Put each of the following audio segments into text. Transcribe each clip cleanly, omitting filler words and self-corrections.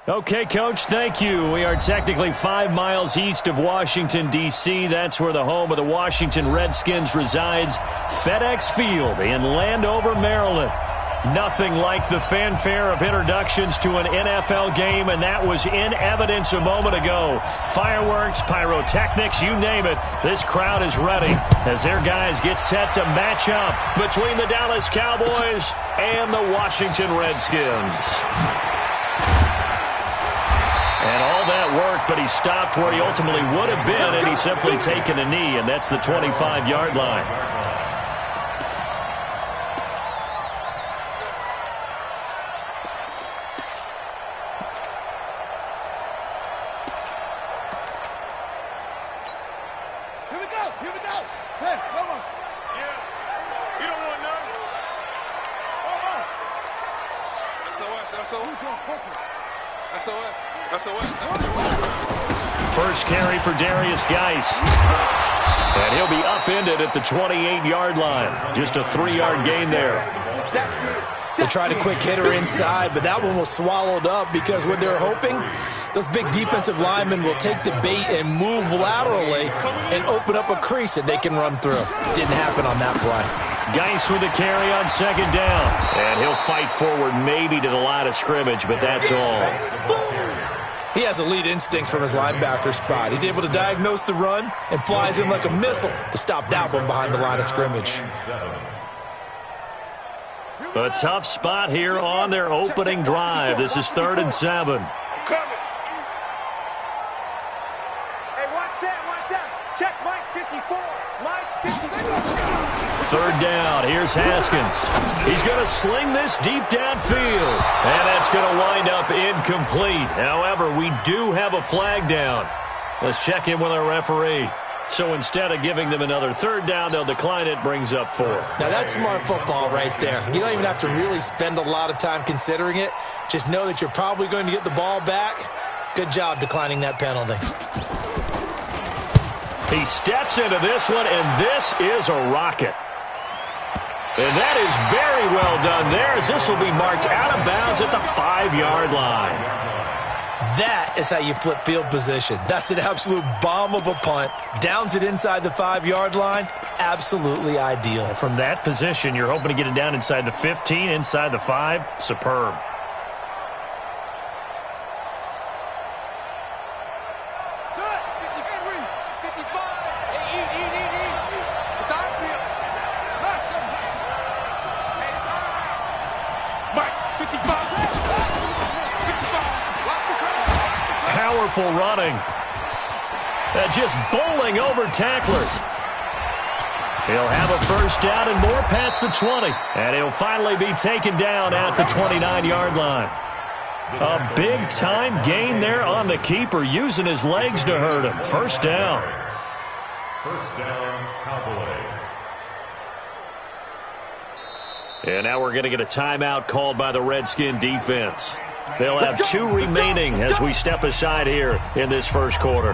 Okay, Coach, thank you. We are technically 5 miles east of Washington, D.C. That's where the home of the Washington Redskins resides, FedEx Field in Landover, Maryland. Nothing like the fanfare of introductions to an NFL game, and that was in evidence a moment ago. Fireworks, pyrotechnics, you name it. This crowd is ready as their guys get set to match up between the Dallas Cowboys and the Washington Redskins. And all that work, but he stopped where he ultimately would have been, and he's simply taken a knee, and that's the 25-yard line. Here we go. Hey, come on. Yeah. You don't want none. SOS. First carry for Darius Geis. And he'll be upended at the 28-yard line. Just a 3-yard gain there. They tried a quick hitter inside, but that one was swallowed up because what they're hoping, those big defensive linemen will take the bait and move laterally and open up a crease that they can run through. Didn't happen on that play. Geis with a carry on second down. And he'll fight forward maybe to the line of scrimmage, but that's all. He has elite instincts from his linebacker spot. He's able to diagnose the run and flies in like a missile to stop that one behind the line of scrimmage. A tough spot here on their opening drive. This is 3rd and 7. Hey, watch that. Check Mike 54. Mike 54. 3rd down. Here's Haskins. He's going to sling this deep downfield. And that's going to wind up incomplete. However, we do have a flag down. Let's check in with our referee. So instead of giving them another 3rd down, they'll decline it, brings up 4. Now that's smart football right there. You don't even have to really spend a lot of time considering it. Just know that you're probably going to get the ball back. Good job declining that penalty. He steps into this one, and this is a rocket. And that is very well done there, as this will be marked out of bounds at the 5-yard line. That is how you flip field position. That's an absolute bomb of a punt. Downs it inside the 5-yard line. Absolutely ideal. From that position, you're hoping to get it down inside the 15, inside the 5. Superb. Powerful running. Just bowling over tacklers. He'll have a 1st down and more past the 20. And he'll finally be taken down at the 29-yard line. A big-time gain there on the keeper, using his legs to hurt him. 1st down. 1st down, Cowboys. And now we're going to get a timeout called by the Redskin defense. They'll have 2 remaining as we step aside here in this 1st quarter.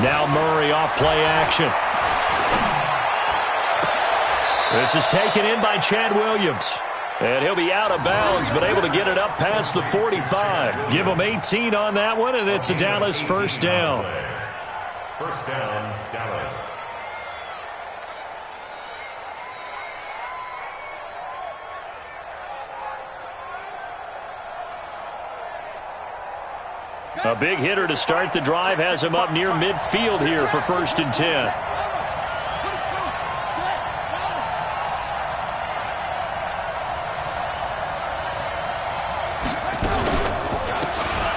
Now Murray off play action. This is taken in by Chad Williams. And he'll be out of bounds, but able to get it up past the 45. Give him 18 on that one, and it's a Dallas 1st down. 1st down, Dallas. A big hitter to start the drive has him up near midfield here for 1st and 10.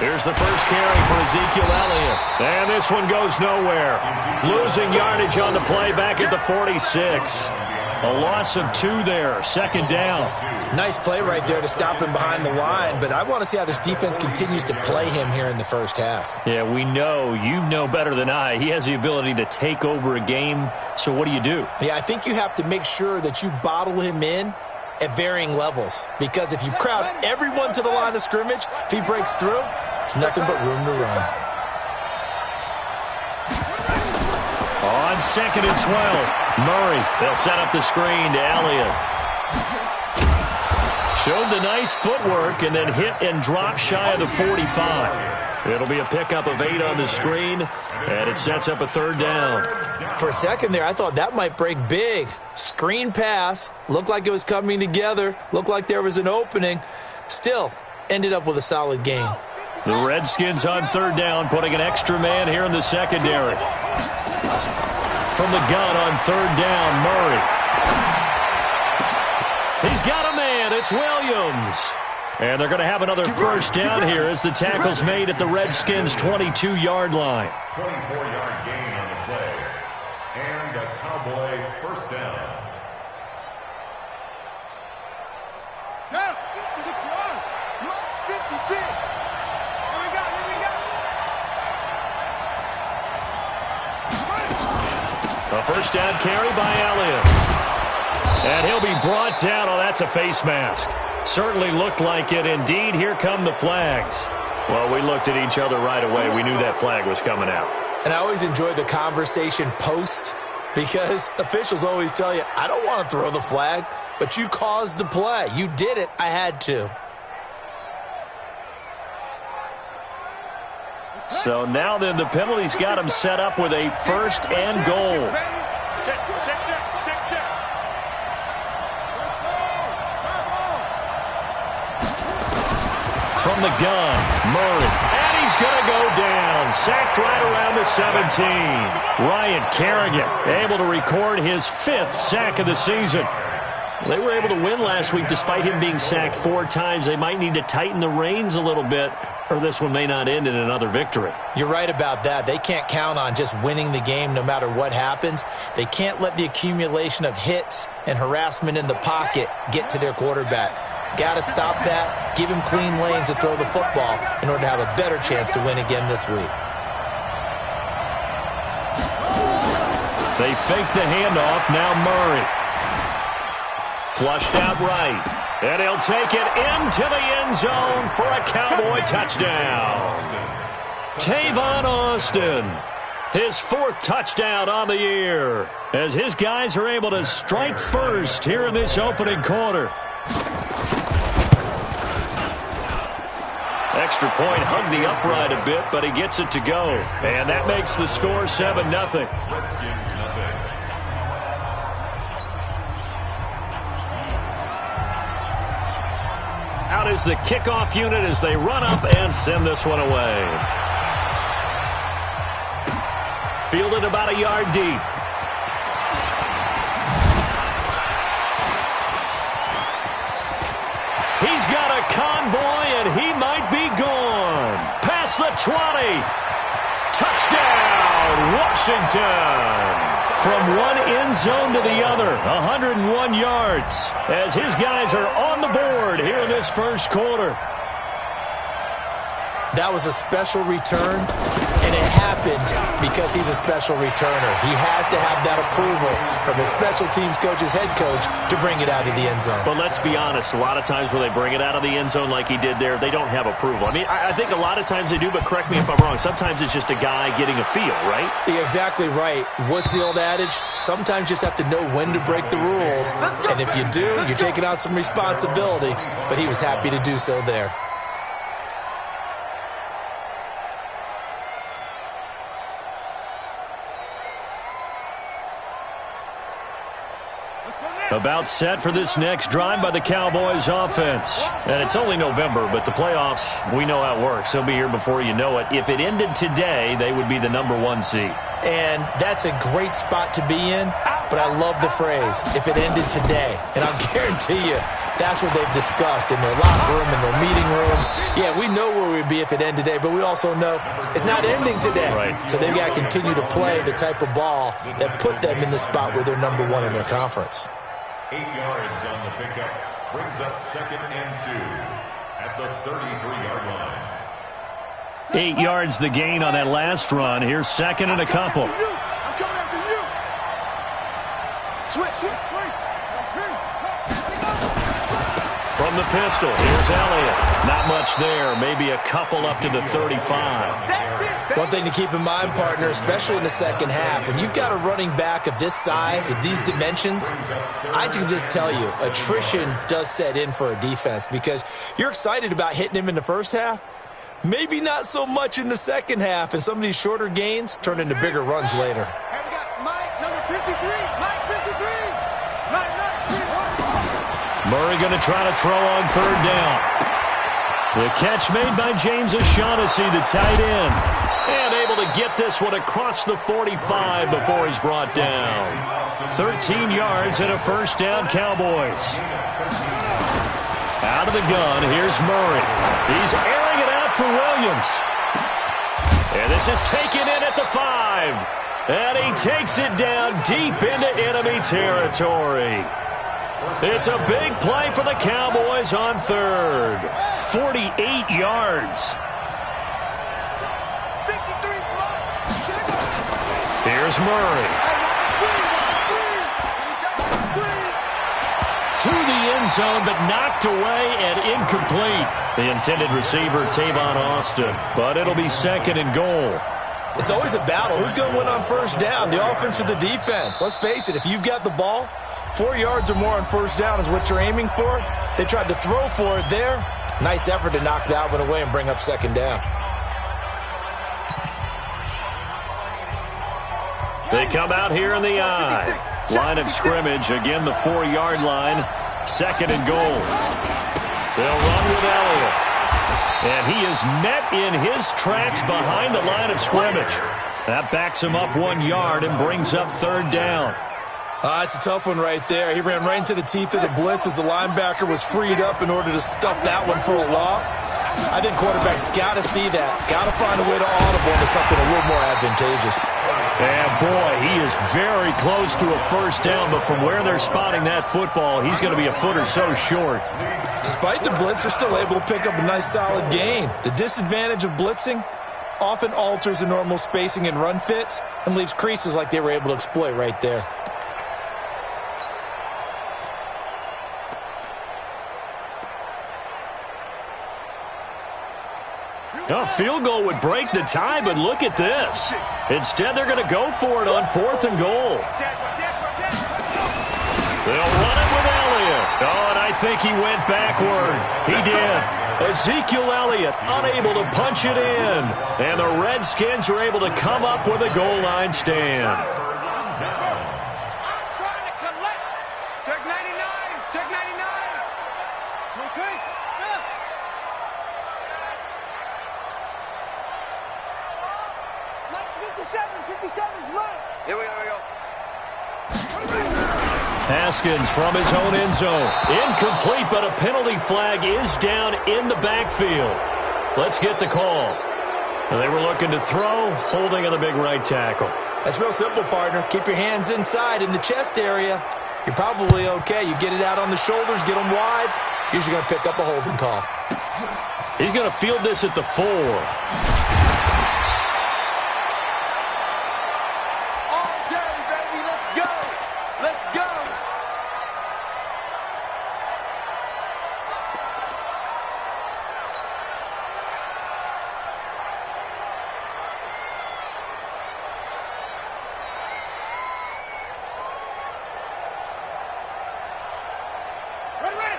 Here's the first carry for Ezekiel Elliott. And this one goes nowhere. Losing yardage on the play back at the 46. A loss of 2 there. 2nd down. Nice play right there to stop him behind the line, but I want to see how this defense continues to play him here in the 1st half. Yeah, we know. You know better than I. He has the ability to take over a game. So what do you do? Yeah, I think you have to make sure that you bottle him in at varying levels, because if you crowd everyone to the line of scrimmage, if he breaks through, There's nothing but room to run. On 2nd and 12, Murray. They'll set up the screen to Elliott. Showed the nice footwork and then hit and drop shy of the 45. It'll be a pickup of 8 on the screen, and it sets up a 3rd down. For a second there, I thought that might break big. Screen pass. Looked like it was coming together. Looked like there was an opening. Still, ended up with a solid gain. The Redskins on 3rd down, putting an extra man here in the secondary. From the gun on 3rd down, Murray. He's got a man. It's Williams. And they're going to have another 1st down here as the tackle's made at the Redskins' 22-yard line. 24-yard gain on the play. And a Cowboy 1st down. Down. There's a fly. 56. Here we go. A 1st down carry by Elliott. And he'll be brought down. Oh, that's a face mask. Certainly looked like it. Indeed, here come the flags. Well, we looked at each other right away. We knew that flag was coming out. And I always enjoy the conversation post because officials always tell you, I don't want to throw the flag, but you caused the play. You did it. I had to. So now then the penalty's got him set up with a 1st and goal. From the gun, Murray. And he's going to go down. Sacked right around the 17. Ryan Kerrigan able to record his 5th sack of the season. They were able to win last week despite him being sacked 4 times. They might need to tighten the reins a little bit, or this one may not end in another victory. You're right about that. They can't count on just winning the game no matter what happens. They can't let the accumulation of hits and harassment in the pocket get to their quarterback. Got to stop that, give him clean lanes to throw the football in order to have a better chance to win again this week. They fake the handoff, now Murray. Flushed out right, and he'll take it into the end zone for a Cowboy touchdown. Tavon Austin, his 4th touchdown on the year, as his guys are able to strike first here in this opening quarter. Extra point hugged the upright a bit, but he gets it to go. And that makes the score 7-0. Out is the kickoff unit as they run up and send this one away. Fielded about a yard deep. He's got a convoy, and he might be gone. Past the 20. Touchdown, Washington. From one end zone to the other, 101 yards, as his guys are on the board here in this 1st quarter. That was a special return, and it happened because he's a special returner. He has to have that approval from his special teams coach's head coach to bring it out of the end zone. But let's be honest, a lot of times when they bring it out of the end zone like he did there, they don't have approval. I mean, I think a lot of times they do, but correct me if I'm wrong. Sometimes it's just a guy getting a feel, right? You're exactly right. What's the old adage? Sometimes you just have to know when to break the rules. And if you do, you're taking on some responsibility. But he was happy to do so there. About set for this next drive by the Cowboys offense. And it's only November, but the playoffs, we know how it works. They'll be here before you know it. If it ended today, they would be the #1 seed. And that's a great spot to be in, but I love the phrase, if it ended today. And I'll guarantee you, that's what they've discussed in their locker room, in their meeting rooms. Yeah, we know where we'd be if it ended today, but we also know it's not ending today. Right. So they've got to continue to play the type of ball that put them in the spot where they're #1 in their conference. 8 yards on the pickup, brings up 2nd and 2 at the 33-yard line. 8 yards the gain on that last run. Here's 2nd and a couple. I'm coming after you. Switch. From from the pistol. Here's Elliott. Not much there. Maybe a couple up to the 35. One thing to keep in mind, partner, especially in the second half, when you've got a running back of this size, of these dimensions, I can just tell you, attrition does set in for a defense because you're excited about hitting him in the first half. Maybe not so much in the second half, and some of these shorter gains turn into bigger runs later. And we got Mike, number 53. Mike, 53. Mike, Murray going to try to throw on third down. The catch made by James O'Shaughnessy, the tight end. And able to get this one across the 45 before he's brought down. 13 yards and a first down, Cowboys. Out of the gun, here's Murray. He's airing it out for Williams. And this is taken in at the 5. And he takes it down deep into enemy territory. It's a big play for the Cowboys on third. 48 yards. Here's Murray. To the end zone, but knocked away and incomplete. The intended receiver, Tavon Austin. But it'll be second and goal. It's always a battle. Who's going to win on first down, the offense or the defense? Let's face it, if you've got the ball, 4 yards or more on first down is what you're aiming for. They tried to throw for it there. Nice effort to knock that one away and bring up second down. They come out here in the I. Line of scrimmage, again the 4-yard line. Second and goal. They'll run with Elliott. And he is met in his tracks behind the line of scrimmage. That backs him up 1 yard and brings up third down. It's a tough one right there. He ran right into the teeth of the blitz as the linebacker was freed up in order to stuff that one for a loss. I think quarterbacks got to see that. Got to find a way to audible into something a little more advantageous. And boy, he is very close to a first down, but from where they're spotting that football, he's going to be a foot or so short. Despite the blitz, they're still able to pick up a nice solid gain. The disadvantage of blitzing often alters the normal spacing and run fits and leaves creases like they were able to exploit right there. A field goal would break the tie, but look at this. Instead, they're going to go for it on fourth and goal. They'll run it with Elliott. Oh, and I think he went backward. He did. Ezekiel Elliott unable to punch it in. And the Redskins are able to come up with a goal line stand. I'm trying to collect. Check 99. Check 99. Okay. Yeah. Mike's 57. 57's Mike. Here we go. Haskins from his own end zone. Incomplete, but a penalty flag is down in the backfield. Let's get the call. They were looking to throw, holding on the big right tackle. That's real simple, partner. Keep your hands inside in the chest area. You're probably okay. You get it out on the shoulders, get them wide. Usually going to pick up a holding call. He's going to field this at the 4.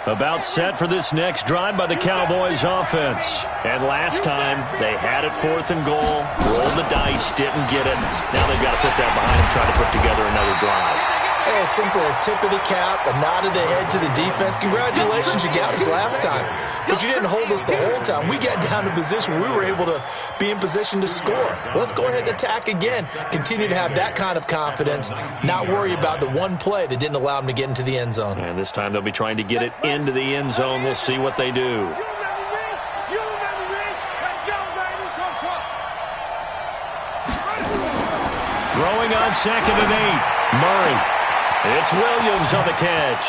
About set for this next drive by the Cowboys offense. And last time, they had it fourth and goal, rolled the dice, didn't get it. Now they've got to put that behind them, try to put together another drive. Hey, a simple tip of the cap, a nod of the head to the defense. Congratulations, you got us last time. But you didn't hold us the whole time. We got down to position where we were able to be in position to score. Let's go ahead and attack again. Continue to have that kind of confidence, not worry about the one play that didn't allow them to get into the end zone. And this time they'll be trying to get it into the end zone. We'll see what they do. Throwing on second and 8. Murray. It's Williams on the catch.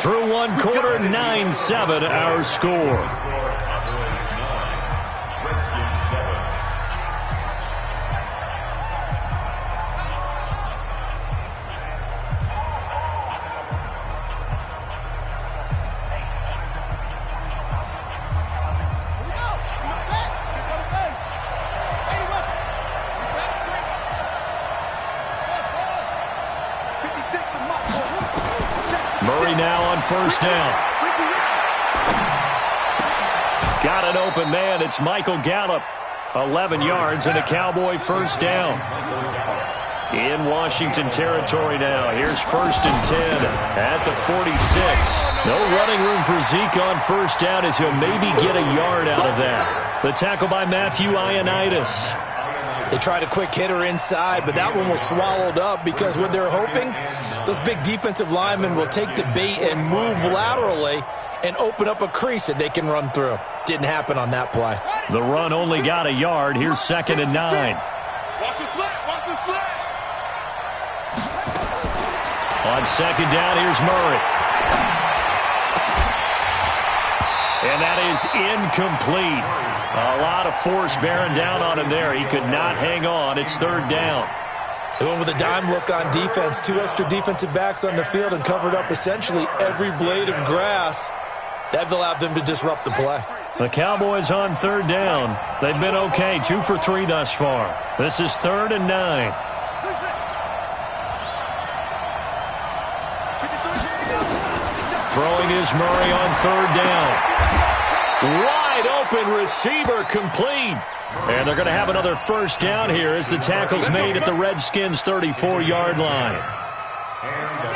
Through one quarter, 9-7 our score. Murray now on first down. Got an open man. It's Michael Gallup. 11 yards and a Cowboy first down. In Washington territory now. Here's 1st and 10 at the 46. No running room for Zeke on first down as he'll maybe get a yard out of that. The tackle by Matthew Ioannidis. They tried a quick hitter inside, but that one was swallowed up because what they're hoping, those big defensive linemen will take the bait and move laterally and open up a crease that they can run through. Didn't happen on that play. The run only got a yard. Here's 2nd and 9. Watch the slant, watch the slant. On 2nd down, here's Murray. And that is incomplete. A lot of force bearing down on him there. He could not hang on. It's 3rd down. They went with a dime look on defense. 2 extra defensive backs on the field and covered up essentially every blade of grass. That allowed them to disrupt the play. The Cowboys on 3rd down. They've been okay. 2 for 3 thus far. This is 3rd and 9. Throwing is Murray on 3rd down. Wide open receiver complete. And they're going to have another first down here as the tackle's made at the Redskins' 34-yard line.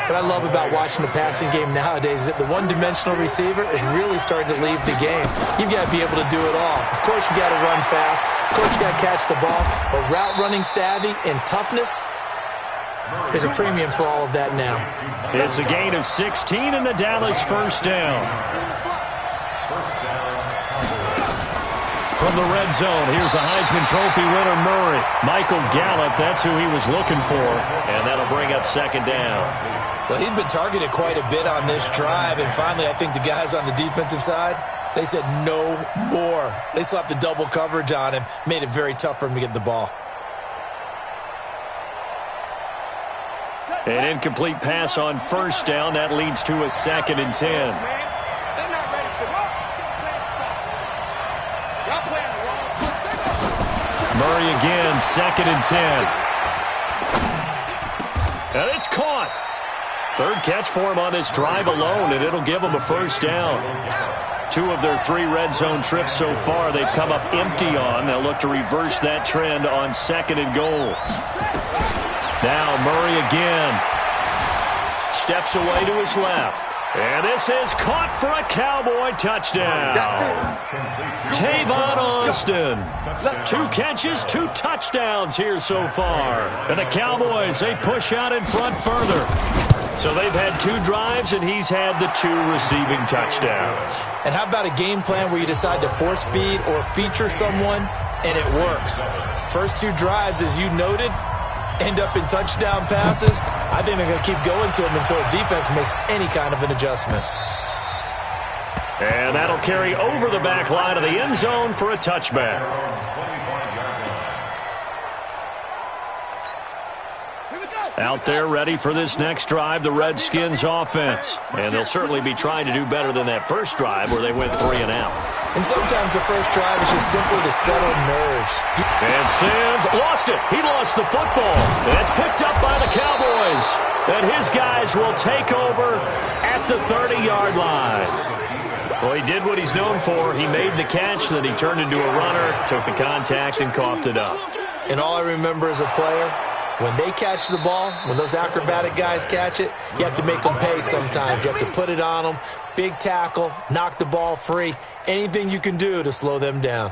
What I love about watching the passing game nowadays is that the one-dimensional receiver is really starting to leave the game. You've got to be able to do it all. Of course, you got to run fast. Of course, you got to catch the ball. But route running savvy and toughness, there's a premium for all of that now. It's a gain of 16 and the Dallas first down. From the red zone, here's the Heisman Trophy winner, Murray. Michael Gallup, that's who he was looking for. And that'll bring up 2nd down. Well, he'd been targeted quite a bit on this drive. And finally, I think the guys on the defensive side, they said no more. They slapped the double coverage on him. Made it very tough for him to get the ball. An incomplete pass on first down. That leads to a 2nd and 10. Murray again, 2nd and 10. And it's caught. 3rd catch for him on this drive alone, and it'll give him a first down. 2 of their 3 red zone trips so far they've come up empty on. They'll look to reverse that trend on 2nd and goal. Now Murray again. Steps away to his left. And this is caught for a Cowboy touchdown. Tavon Austin. 2 catches, 2 touchdowns here so far. And the Cowboys, they push out in front further. So they've had 2 drives, and he's had the 2 receiving touchdowns. And how about a game plan where you decide to force feed or feature someone, and it works? First 2 drives, as you noted, end up in touchdown passes. I think they're going to keep going to them until the defense makes any kind of an adjustment. And that'll carry over the back line of the end zone for a touchback. Out there ready for this next drive, the Redskins offense. And they'll certainly be trying to do better than that first drive where they went 3 and out. And sometimes the first drive is just simply to settle nerves. And Sims lost it. He lost the football. And it's picked up by the Cowboys. And his guys will take over at the 30-yard line. Well, he did what he's known for. He made the catch, then he turned into a runner, took the contact, and coughed it up. And all I remember as a player, when they catch the ball, when those acrobatic guys catch it, you have to make them pay sometimes. You have to put it on them. Big tackle, knock the ball free. Anything you can do to slow them down.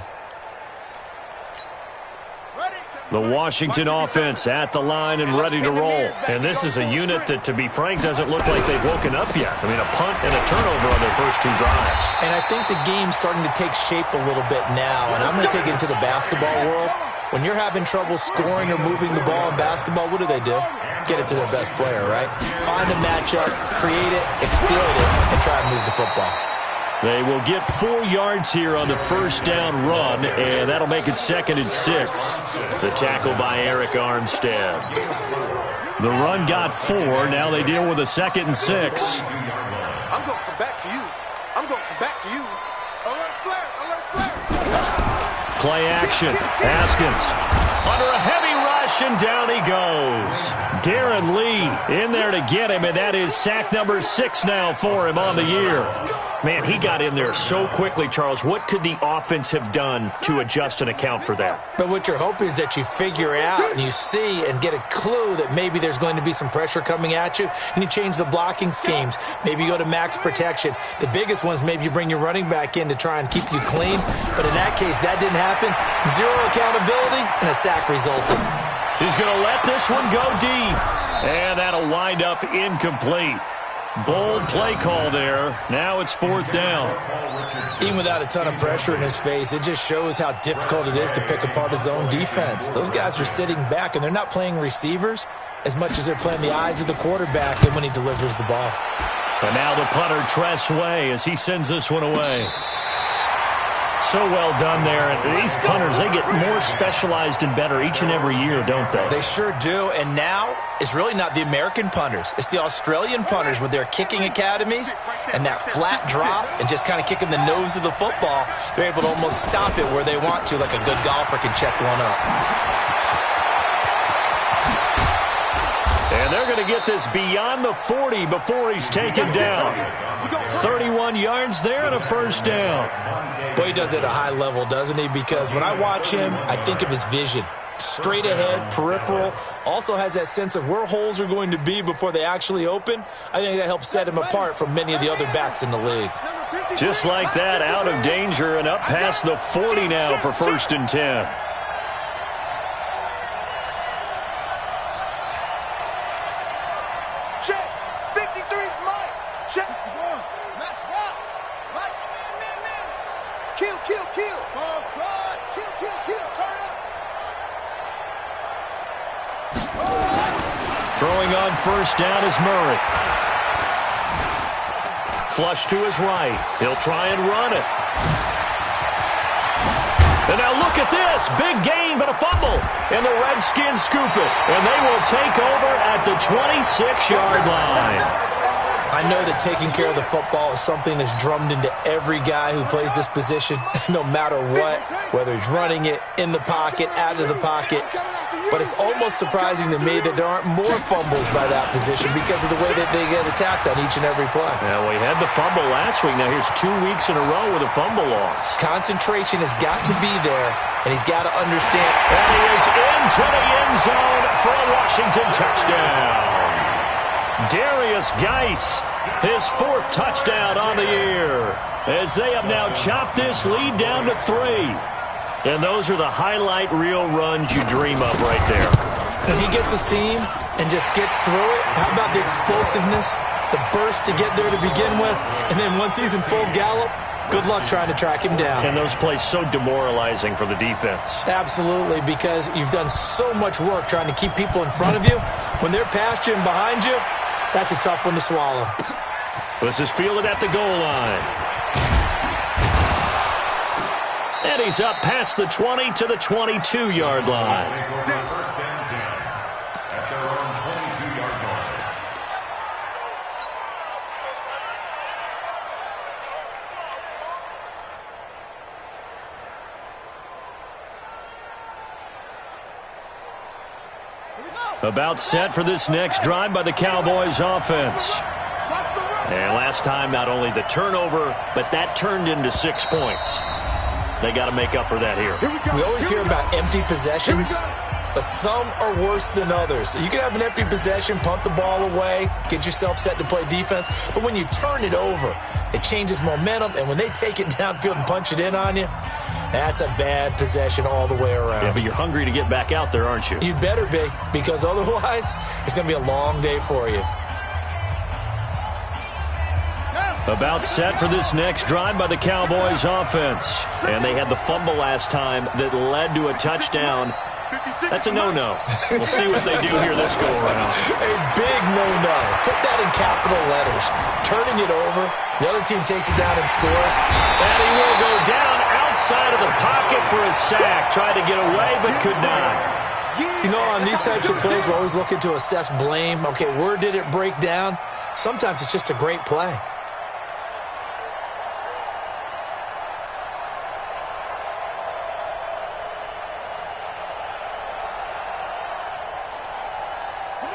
The Washington offense at the line and ready to roll. And this is a unit that, to be frank, doesn't look like they've woken up yet. I mean, a punt and a turnover on their first 2 drives. And I think the game's starting to take shape a little bit now. And I'm going to take it into the basketball world. When you're having trouble scoring or moving the ball in basketball, what do? Get it to their best player, right? Find a matchup, create it, exploit it, and try and move the football. They will get 4 yards here on the first down run, and that'll make it 2nd and 6. The tackle by Eric Armstead. The run got 4. Now they deal with a 2nd and 6. I'm going to come back to you. I'm going to come back to you. Alert flare, alert flare. Play action. Haskins under a heavy rush. rush, and down he goes. Darren Lee in there to get him, and that is sack number 6 now for him on the year. Man, he got in there so quickly, Charles. What could the offense have done to adjust and account for that? But what you're hoping is that you figure out and you see and get a clue that maybe there's going to be some pressure coming at you, and you change the blocking schemes. Maybe you go to max protection. The biggest one is maybe you bring your running back in to try and keep you clean. But in that case, that didn't happen. 0 accountability, and a sack resulted. He's going to let this one go deep. And that'll wind up incomplete. Bold play call there. Now it's 4th down. Even without a ton of pressure in his face, it just shows how difficult it is to pick apart his own defense. Those guys are sitting back, and they're not playing receivers as much as they're playing the eyes of the quarterback when he delivers the ball. And now the punter, Tress Way, as he sends this one away. So well done there. And these punters, they get more specialized and better each and every year, don't they? They sure do. And now it's really not the American punters. It's the Australian punters with their kicking academies and that flat drop and just kind of kicking the nose of the football. They're able to almost stop it where they want to, like a good golfer can check one up. And they're going to get this beyond the 40 before he's taken down. 31 yards there and a 1st down. Boy, he does it at a high level, doesn't he? Because when I watch him, I think of his vision. Straight ahead, peripheral. Also has that sense of where holes are going to be before they actually open. I think that helps set him apart from many of the other backs in the league. Just like that, out of danger and up past the 40 now for 1st and 10. Throwing on 1st down is Murray. Flush to his right. He'll try and run it. And now look at this. Big gain, but a fumble. And the Redskins scoop it. And they will take over at the 26-yard line. I know that taking care of the football is something that's drummed into every guy who plays this position, no matter what, whether he's running it, in the pocket, out of the pocket. But it's almost surprising to me that there aren't more fumbles by that position because of the way that they get attacked on each and every play. Yeah, well, he had the fumble last week. Now here's 2 weeks in a row with a fumble loss. Concentration has got to be there, and he's got to understand. And he is into the end zone for a Washington touchdown. Darius Geis, his 4th touchdown on the year, as they have now chopped this lead down to 3. And those are the highlight reel runs you dream of right there. And he gets a seam and just gets through it. How about the explosiveness, the burst to get there to begin with, and then once he's in full gallop, good luck trying to track him down. And those plays so demoralizing for the defense. Absolutely, because you've done so much work trying to keep people in front of you. When they're past you and behind you, that's a tough one to swallow. This is fielded at the goal line. And he's up past the 20 to the 22-yard line. First and 10 at their own 22-yard line. About set for this next drive by the Cowboys offense. And last time, not only the turnover, but that turned into 6 points. They got to make up for that here. We always hear about empty possessions, but some are worse than others. You can have an empty possession, punt the ball away, get yourself set to play defense, but when you turn it over, it changes momentum, and when they take it downfield and punch it in on you, that's a bad possession all the way around. Yeah, but you're hungry to get back out there, aren't you? You'd better be, because otherwise, it's going to be a long day for you. About set for this next drive by the Cowboys offense. And they had the fumble last time that led to a touchdown. That's a no-no. We'll see what they do here this go-around. A big no-no. Put that in capital letters. Turning it over. The other team takes it down and scores. And he will go down outside of the pocket for a sack. Tried to get away, but could not. You know, on these types of plays, we're always looking to assess blame. Okay, where did it break down? Sometimes it's just a great play.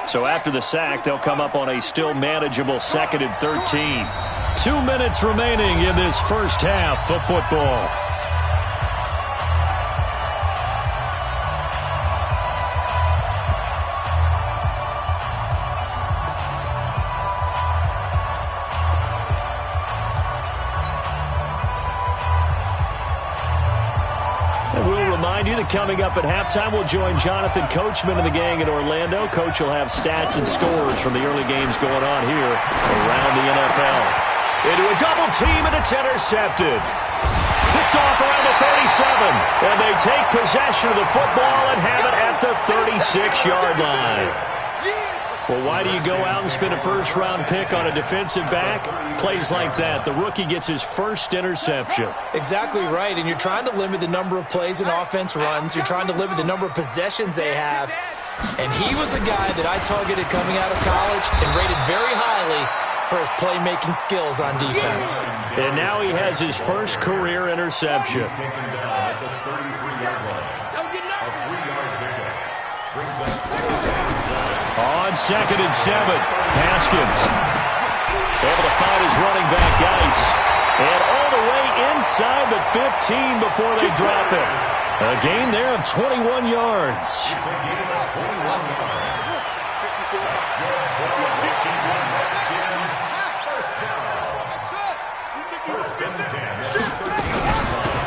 So after the sack, they'll come up on a still manageable 2nd and 13. 2 minutes remaining in this first half of football. Coming up at halftime, we'll join Jonathan Coachman and the gang in Orlando. Coach will have stats and scores from the early games going on here around the NFL. Into a double team, and it's intercepted. Picked off around the 37, and they take possession of the football and have it at the 36-yard line. Well, why do you go out and spend a first-round pick on a defensive back? Plays like that. The rookie gets his first interception. Exactly right, and you're trying to limit the number of plays an offense runs. You're trying to limit the number of possessions they have. And he was a guy that I targeted coming out of college and rated very highly for his playmaking skills on defense. And now he has his first career interception. On 2nd and 7, Haskins able to find his running back, Geis. And all the way inside the 15 before they drop it. A gain there of 21 yards.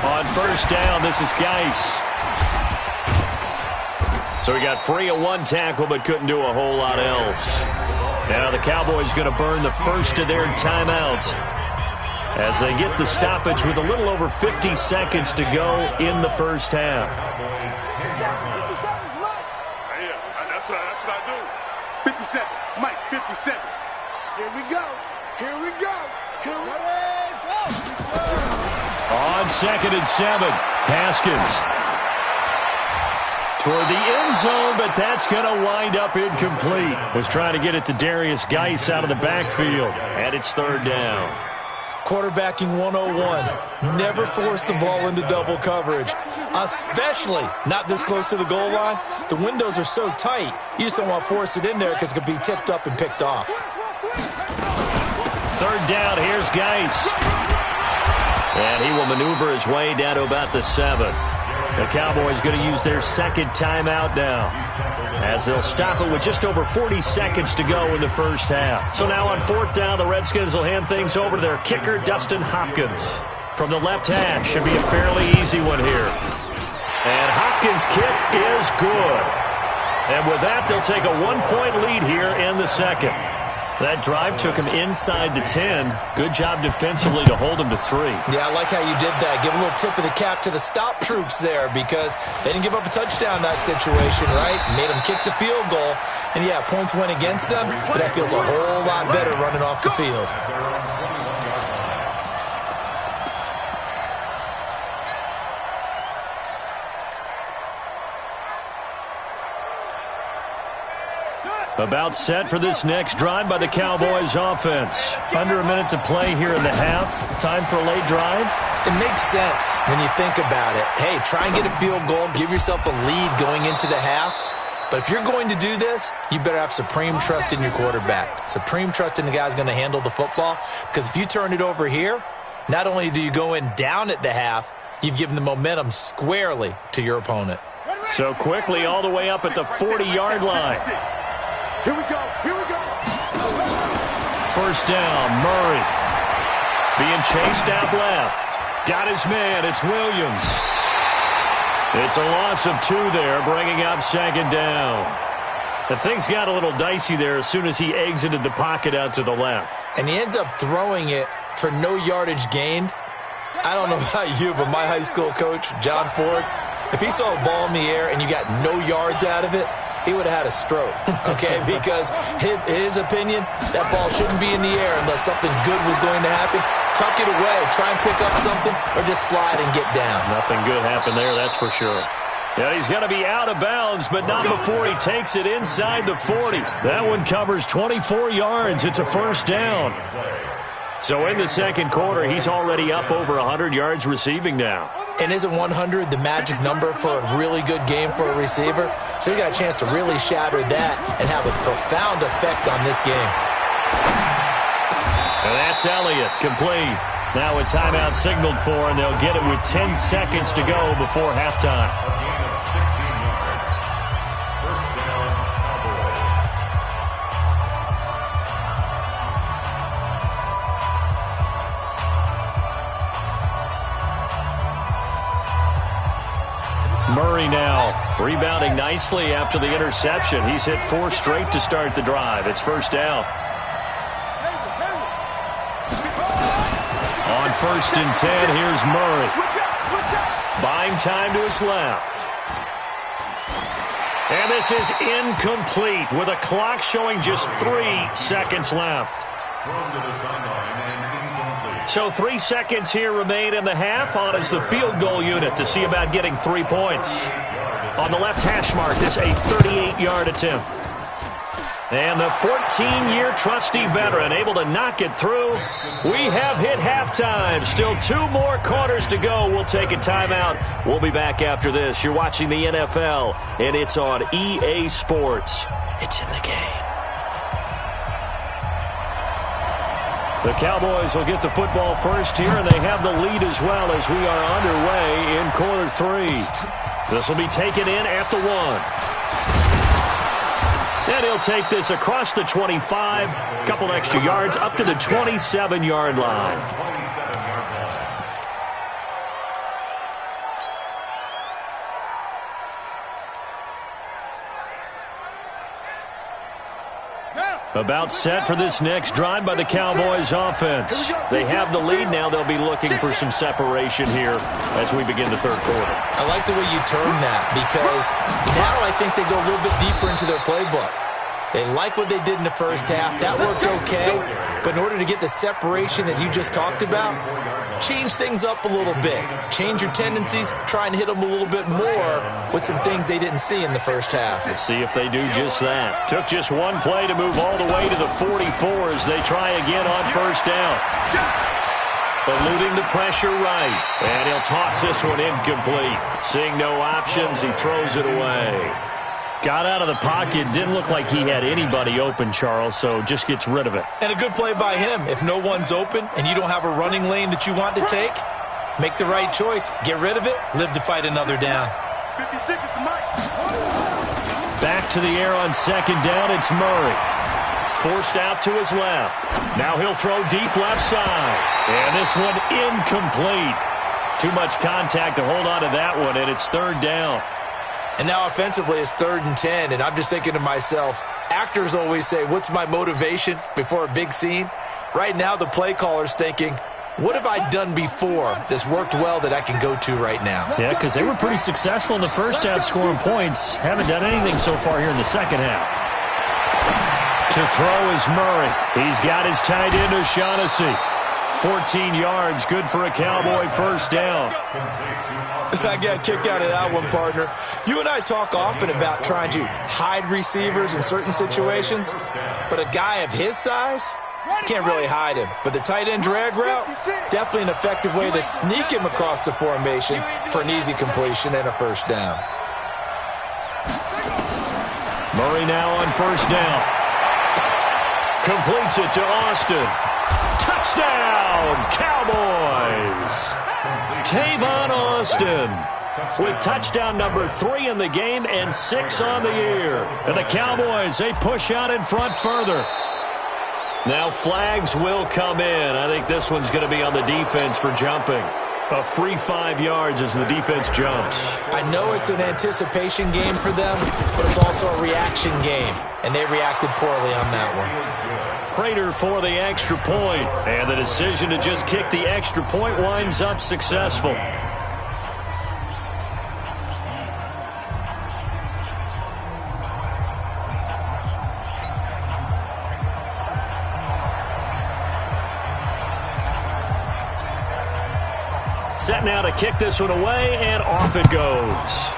On first down, this is Geis. So he got free of one tackle but couldn't do a whole lot else. Now the Cowboys going to burn the first of their timeouts as they get the stoppage with a little over 50 seconds to go in the first half. That's what I do. 57. Mike, 57. Here we go. Here we go. Here we go. On 2nd and 7, Haskins toward the end zone, but that's going to wind up incomplete. Was trying to get it to Darius Geis out of the backfield, and it's 3rd down. Quarterbacking 101. Never force the ball into double coverage, especially not this close to the goal line. The windows are so tight, you just don't want to force it in there because it could be tipped up and picked off. 3rd down, here's Geis. And he will maneuver his way down to about the 7. The Cowboys going to use their second timeout now as they'll stop it with just over 40 seconds to go in the first half. So now on 4th down, the Redskins will hand things over to their kicker, Dustin Hopkins. From the left hash, should be a fairly easy one here. And Hopkins' kick is good. And with that, they'll take a 1-point lead here in the second. That drive took him inside the 10. Good job defensively to hold him to 3. Yeah, I like how you did that. Give a little tip of the cap to the stop troops there because they didn't give up a touchdown in that situation, right? Made them kick the field goal. And, yeah, points went against them, but that feels a whole lot better running off the field. About set for this next drive by the Cowboys offense. Under a minute to play here in the half. Time for a late drive. It makes sense when you think about it. Hey, try and get a field goal. Give yourself a lead going into the half. But if you're going to do this, you better have supreme trust in your quarterback. Supreme trust in the guy who's going to handle the football. Because if you turn it over here, not only do you go in down at the half, you've given the momentum squarely to your opponent. So quickly all the way up at the 40-yard line. Here we go. Here we go. First down, Murray. Being chased out left. Got his man. It's Williams. It's a loss of 2 there, bringing up 2nd down. The things got a little dicey there as soon as he exited the pocket out to the left. And he ends up throwing it for no yardage gained. I don't know about you, but my high school coach, John Ford, if he saw a ball in the air and you got no yards out of it, he would have had a stroke, okay? Because his opinion, that ball shouldn't be in the air unless something good was going to happen. Tuck it away, try and pick up something, or just slide and get down. Nothing good happened there, that's for sure. Yeah, he's going to be out of bounds, but not before he takes it inside the 40. That one covers 24 yards. It's a first down. So in the second quarter, he's already up over 100 yards receiving now. And isn't 100 the magic number for a really good game for a receiver? So he got a chance to really shatter that and have a profound effect on this game. And that's Elliott, complete. Now a timeout signaled for, and they'll get it with 10 seconds to go before halftime. A gain of 16 yards. First down, Cowboys. Murray now rebounding nicely after the interception. He's hit 4 straight to start the drive. It's first down. On 1st and 10, here's Murray. Buying time to his left. And this is incomplete with a clock showing just 3 seconds left. Thrown to the sideline and incomplete. So 3 seconds here remain in the half. On is the field goal unit to see about getting 3 points. On the left hash mark, this a 38-yard attempt. And the 14-year trusty veteran able to knock it through. We have hit halftime. Still 2 more quarters to go. We'll take a timeout. We'll be back after this. You're watching the NFL, and it's on EA Sports. It's in the game. The Cowboys will get the football first here, and they have the lead as well as we are underway in quarter 3. This will be taken in at the 1. And he'll take this across the 25, couple extra yards, up to the 27-yard line. 27-yard line. About set for this next drive by the Cowboys offense. They have the lead now. They'll be looking for some separation here as we begin the third quarter. I like the way you term that, because now I think they go a little bit deeper into their playbook. They like what they did in the first half. That worked okay. But in order to get the separation that you just talked about, change things up a little bit. Change your tendencies. Try and hit them a little bit more with some things they didn't see in the first half. Let's see if they do just that. Took just one play to move all the way to the 44 as they try again on first down. Eluding the pressure right. And he'll toss this one incomplete. Seeing no options, he throws it away. Got out of the pocket. Didn't look like he had anybody open, Charles, so just gets rid of it. And a good play by him. If no one's open and you don't have a running lane that you want to take, make the right choice. Get rid of it. Live to fight another down. 50 seconds to Mike. Back to the air on second down. It's Murray. Forced out to his left. Now he'll throw deep left side. And this one incomplete. Too much contact to hold on to that one, and it's third down. And now offensively it's 3rd and 10, and I'm just thinking to myself, actors always say, what's my motivation before a big scene? Right now the play caller's thinking, what have I done before that's worked well that I can go to right now? Yeah, because they were pretty successful in the first half scoring points. Haven't done anything so far here in the second half. To throw is Murray. He's got his tight end O'Shaughnessy. 14 yards, good for a Cowboy first down. I got a kick out of that one, partner. You and I talk often about trying to hide receivers in certain situations, but a guy of his size can't really hide him. But the tight end drag route, definitely an effective way to sneak him across the formation for an easy completion and a first down. Murray now on first down. Completes it to Austin. Touchdown, Cowboys! Tavon Austin with touchdown number 3 in the game and 6 on the year. And the Cowboys, they push out in front further. Now flags will come in. I think this one's going to be on the defense for jumping. A free 5 yards as the defense jumps. I know it's an anticipation game for them, but it's also a reaction game, and they reacted poorly on that one. Prater for the extra point, and the decision to just kick the extra point winds up successful. Set now to kick this one away, and off it goes.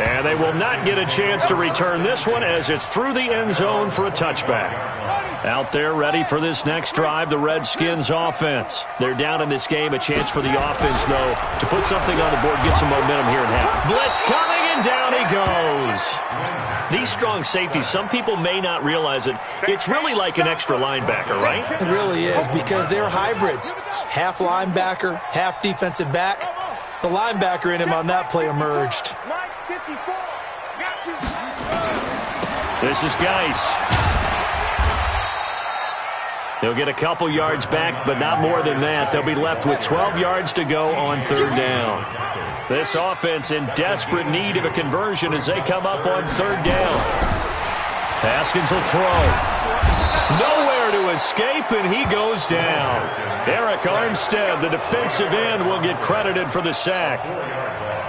And they will not get a chance to return this one as it's through the end zone for a touchback. Out there ready for this next drive, the Redskins offense. They're down in this game. A chance for the offense, though, to put something on the board, get some momentum here in half. Blitz coming, and down he goes. These strong safeties, some people may not realize it. It's really like an extra linebacker, right? It really is, because they're hybrids. Half linebacker, half defensive back. The linebacker in him on that play emerged. This is Geis. They'll get a couple yards back, but not more than that. They'll be left with 12 yards to go on third down. This offense in desperate need of a conversion as they come up on third down. Haskins will throw. Nowhere to escape, and he goes down. Eric Armstead, the defensive end, will get credited for the sack.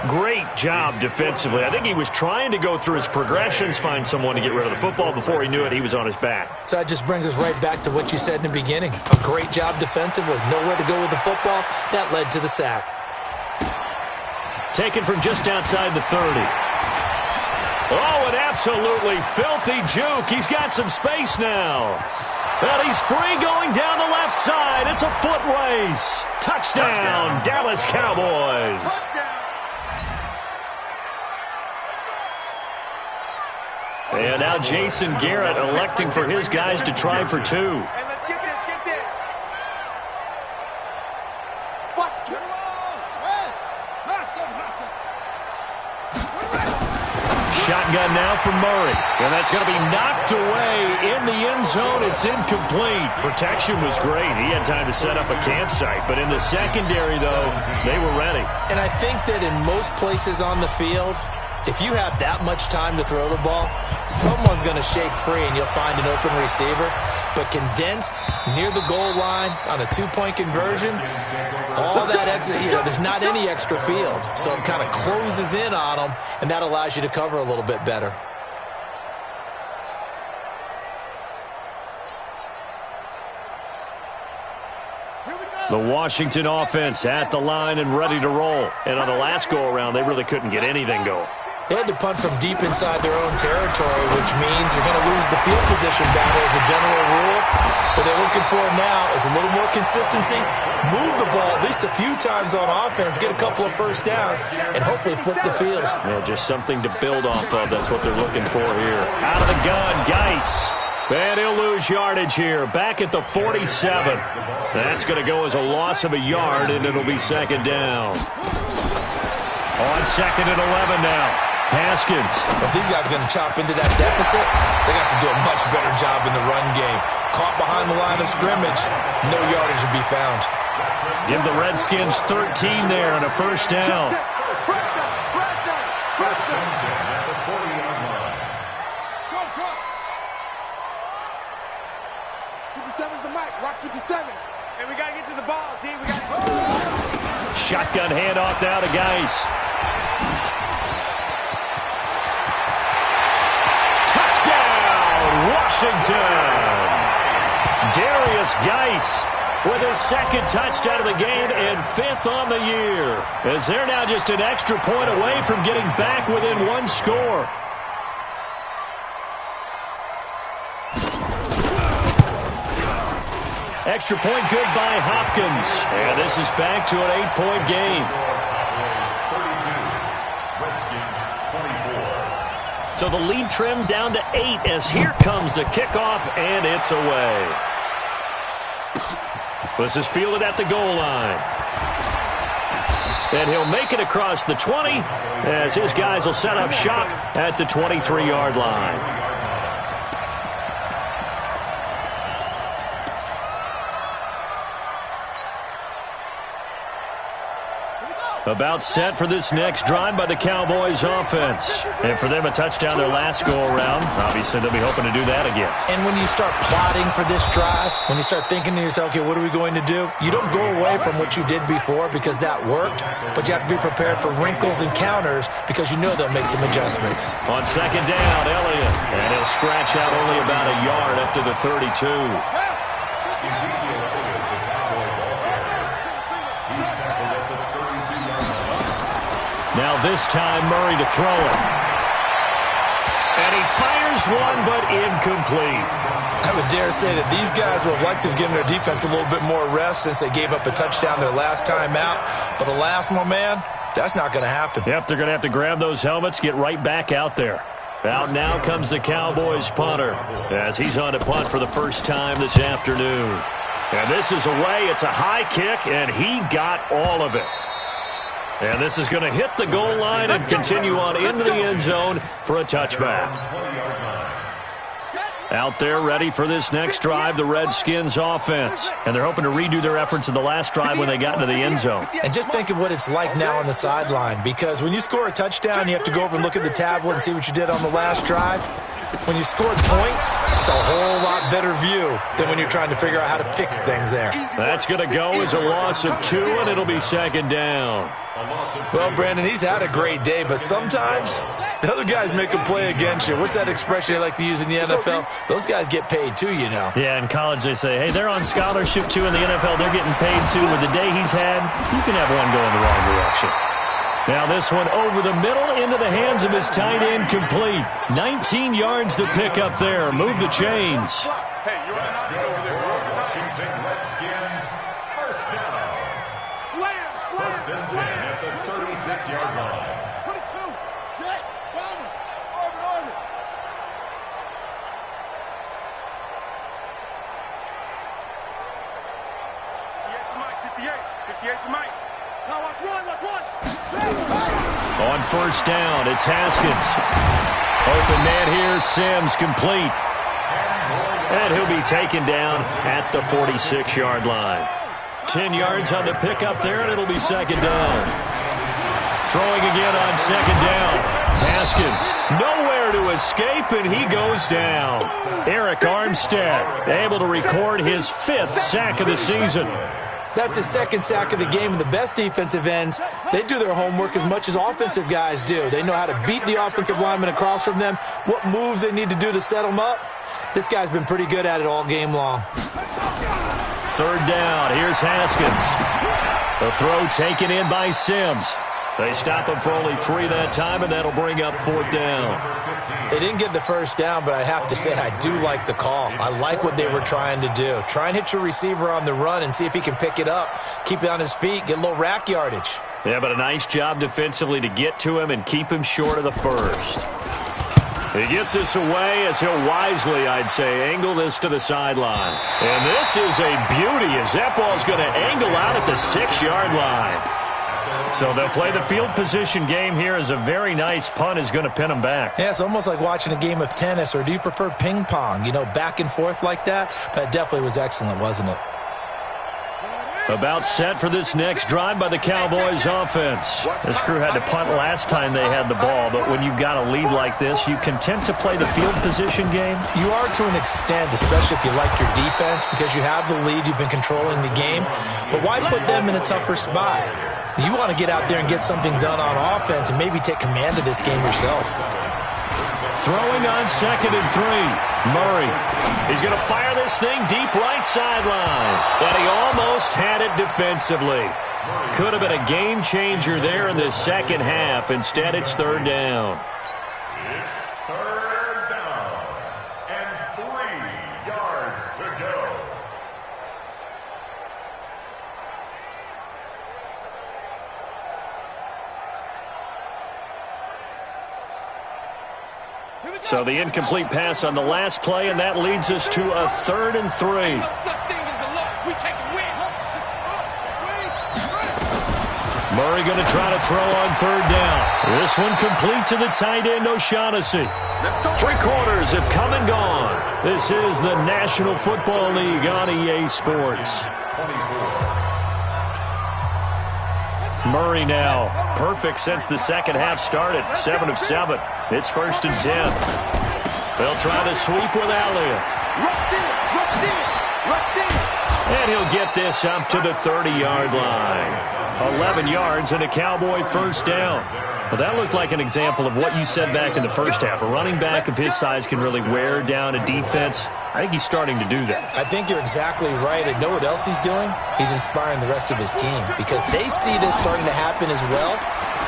Great job defensively. I think he was trying to go through his progressions, find someone to get rid of the football. Before he knew it, he was on his back. So that just brings us right back to what you said in the beginning. A great job defensively. Nowhere to go with the football. That led to the sack. Taken from just outside the 30. Oh, an absolutely filthy juke. He's got some space now. Well, he's free going down the left side. It's a foot race. Touchdown, Dallas Cowboys. And now Jason Garrett electing for his guys to try for two. Hey, let's get this, get this. Watch, turn around. Shotgun now for Murray. And that's going to be knocked away in the end zone. It's incomplete. Protection was great. He had time to set up a campsite. But in the secondary, though, they were ready. And I think that in most places on the field, if you have that much time to throw the ball, someone's going to shake free and you'll find an open receiver. But condensed near the goal line on a two-point conversion, all that extra, there's not any extra field. So it kind of closes in on them, and that allows you to cover a little bit better. The Washington offense at the line and ready to roll. And on the last go-around, they really couldn't get anything going. They had to punt from deep inside their own territory, which means you're going to lose the field position battle as a general rule. What they're looking for now is a little more consistency, move the ball at least a few times on offense, get a couple of first downs, and hopefully flip the field. Yeah, just something to build off of. That's what they're looking for here. Out of the gun, Geis. And he'll lose yardage here. Back at the 47. That's going to go as a loss of a yard, and it'll be second down. On second and 11 now. Haskins. If these guys are going to chop into that deficit, they got to do a much better job in the run game. Caught behind the line of scrimmage, no yardage to be found. Give the Redskins 13 there and a first down. Shotgun handoff now to Geis. Touchdown, Washington! Darius Geis with his second touchdown of the game and fifth on the year. As they're now just an extra point away from getting back within one score. Extra point good by Hopkins. And this is back to an 8-point game. So the lead trimmed down to 8 as here comes the kickoff, and it's away. This is fielded at the goal line. And he'll make it across the 20 as his guys will set up shop at the 23-yard line. About set for this next drive by the Cowboys offense. And for them, a touchdown their last go-around. Obviously, they'll be hoping to do that again. And when you start plotting for this drive, when you start thinking to yourself, okay, what are we going to do? You don't go away from what you did before because that worked, but you have to be prepared for wrinkles and counters because you know they'll make some adjustments. On second down, Elliott. And he'll scratch out only about a yard up to the 32. Now this time, Murray to throw it. And he fires one, but incomplete. I would dare say that these guys would have liked to have given their defense a little bit more rest since they gave up a touchdown their last time out. But alas, my man, that's not going to happen. Yep, they're going to have to grab those helmets, get right back out there. Out now comes the Cowboys punter as he's on to punt for the first time this afternoon. And this is away. It's a high kick, and he got all of it. And this is going to hit the goal line and continue on into the end zone for a touchback. Out there ready for this next drive, the Redskins offense. And they're hoping to redo their efforts in the last drive when they got into the end zone. And just think of what it's like now on the sideline, because when you score a touchdown, you have to go over and look at the tablet and see what you did on the last drive. When you scored points, it's a whole lot better view than when you're trying to figure out how to fix things there. That's going to go as a loss of 2, and it'll be second down. Well, Brandon, he's had a great day, but sometimes the other guys make a play against you. What's that expression they like to use in the NFL? Those guys get paid too, you know. Yeah, in college they say, hey, they're on scholarship too. In the NFL, they're getting paid too. With the day he's had, you can have one go in the wrong direction. Now this one over the middle into the hands of his tight end, complete. 19 yards to pick up there. Move the chains. Hey, you're Washington Redskins, first down. First and 10 at the 36-yard line. 22. Jet. Bomber. Orbit. Fifty-eight to Mike. Now watch one. On first down, it's Haskins. Open man here, Sims, complete. And he'll be taken down at the 46-yard line. 10 yards on the pickup there, and it'll be second down. Throwing again on second down. Haskins, nowhere to escape, and he goes down. Eric Armstead able to record his 5th sack of the season. That's his 2nd sack of the game, and the best defensive ends, they do their homework as much as offensive guys do. They know how to beat the offensive lineman across from them, what moves they need to do to set them up. This guy's been pretty good at it all game long. Third down, here's Haskins. The throw taken in by Sims. They stop him for only 3 that time, and that'll bring up 4th down. They didn't get the first down, but I have to say I do like the call. I like what they were trying to do. Try and hit your receiver on the run and see if he can pick it up. Keep it on his feet, get a little rack yardage. Yeah, but a nice job defensively to get to him and keep him short of the first. He gets this away as he'll wisely, I'd say, angle this to the sideline. And this is a beauty as that ball's going to angle out at the 6-yard line. So they'll play the field position game here as a very nice punt is going to pin them back. Yeah, it's almost like watching a game of tennis, or do you prefer ping pong? You know, back and forth like that? That definitely was excellent, wasn't it? About set for this next drive by the Cowboys offense. This crew had to punt last time they had the ball, but when you've got a lead like this, you content to play the field position game? You are to an extent, especially if you like your defense, because you have the lead, you've been controlling the game. But why put them in a tougher spot? You want to get out there and get something done on offense and maybe take command of this game yourself. Throwing on 2nd and 3. Murray. He's going to fire this thing deep right sideline. And he almost had it defensively. Could have been a game changer there in the second half. Instead, it's 3rd down. It's 3rd down and 3 yards to go. So the incomplete pass on the last play, and that leads us to a 3rd and 3. Murray going to try to throw on 3rd down. This one complete to the tight end, O'Shaughnessy. 3 quarters have come and gone. This is the National Football League on EA Sports. Murray now, perfect since the second half started, 7 of 7. It's 1st and 10. They'll try to sweep with Elliott. And he'll get this up to the 30-yard line. 11 yards and a Cowboy first down. Well, that looked like an example of what you said back in the first half. A running back of his size can really wear down a defense. I think he's starting to do that. I think you're exactly right. And know what else he's doing? He's inspiring the rest of his team because they see this starting to happen as well.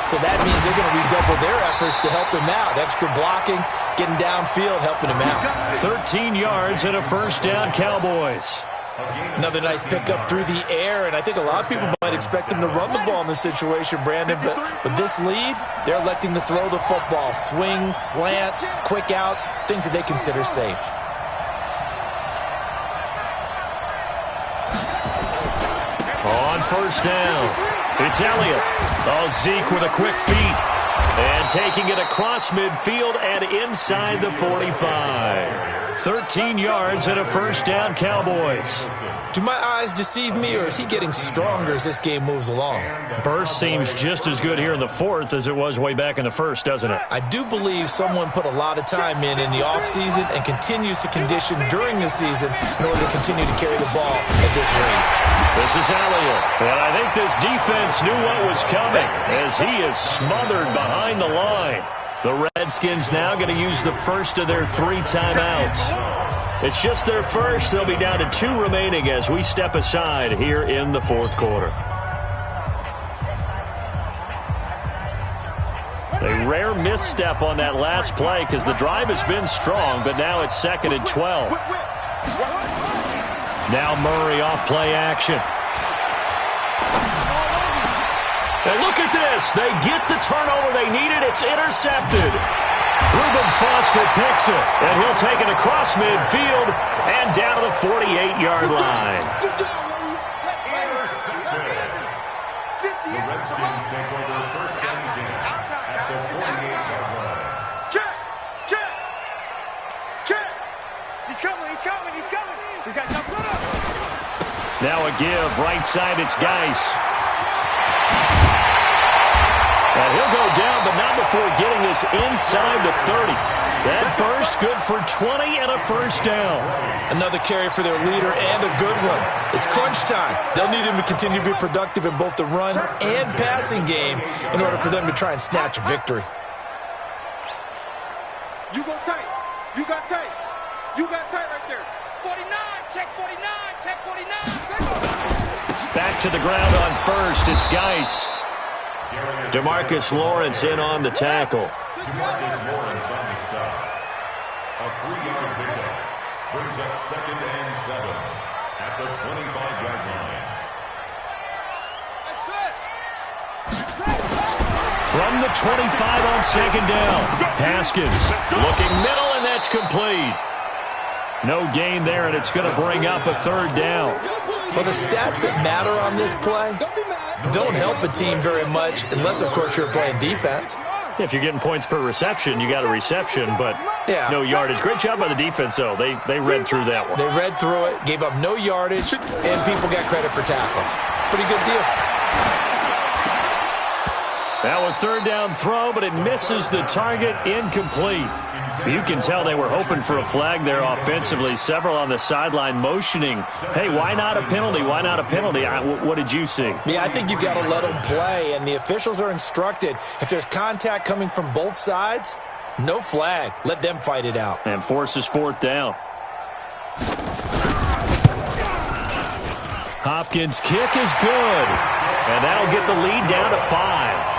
So that means they're going to redouble their efforts to help him out. Extra blocking, getting downfield, helping him out. 13 yards and a first down, Cowboys. Another nice pickup through the air, and I think a lot of people might expect them to run the ball in this situation, Brandon, but with this lead, they're electing to throw the football. Swings, slants, quick outs, things that they consider safe. On first down, it's Elliott. Oh, Zeke with a quick feed. And taking it across midfield and inside the 45. 13 yards and a first down, Cowboys. Do my eyes deceive me, or is he getting stronger as this game moves along? Burst seems just as good here in the fourth as it was way back in the first, doesn't it? I do believe someone put a lot of time in the offseason and continues to condition during the season in order to continue to carry the ball at this rate. This is Elliott, and I think this defense knew what was coming as he is smothered behind the line. The Redskins now going to use the first of their 3 timeouts. It's just their first. They'll be down to 2 remaining as we step aside here in the fourth quarter. A rare misstep on that last play because the drive has been strong, but now it's 2nd and 12. Now Murray off play action. And look at this. They get the turnover they needed. It's intercepted. Reuben Foster picks it, and he'll take it across midfield and down to the 48-yard line. The Redskins take over first and 10 at the 48-yard line. Check. He's coming. We got to put up. Now a give. Right side, it's Geis. And he'll go down, but not before getting this inside the 30. That burst good for 20 and a first down. Another carry for their leader and a good one. It's crunch time. They'll need him to continue to be productive in both the run and passing game in order for them to try and snatch a victory. You go tight. You got tight. You got tight right there. 49, check 49, check 49. Back to the ground on first. It's Geis. DeMarcus Lawrence in on the tackle. DeMarcus Lawrence on the stop. A 3-yard pickup brings up 2nd and 7 at the 25-yard line. From the 25 on 2nd down. Haskins looking middle, and that's complete. No gain there, and it's going to bring up a 3rd down. Well, the stats that matter on this play don't help a team very much unless, of course, you're playing defense. If you're getting points per reception, you got a reception, but no yardage. Great job by the defense, though. They read through that one. They read through it, gave up no yardage, and people got credit for tackles. Pretty good deal. Now a 3rd down throw, but it misses the target, incomplete. You can tell they were hoping for a flag there offensively. Several on the sideline motioning, hey, why not a penalty? Why not a penalty? What did you see? Yeah, I think you've got to let them play, and the officials are instructed. If there's contact coming from both sides, no flag. Let them fight it out. And forces 4th down. Hopkins' kick is good, and that'll get the lead down to 5.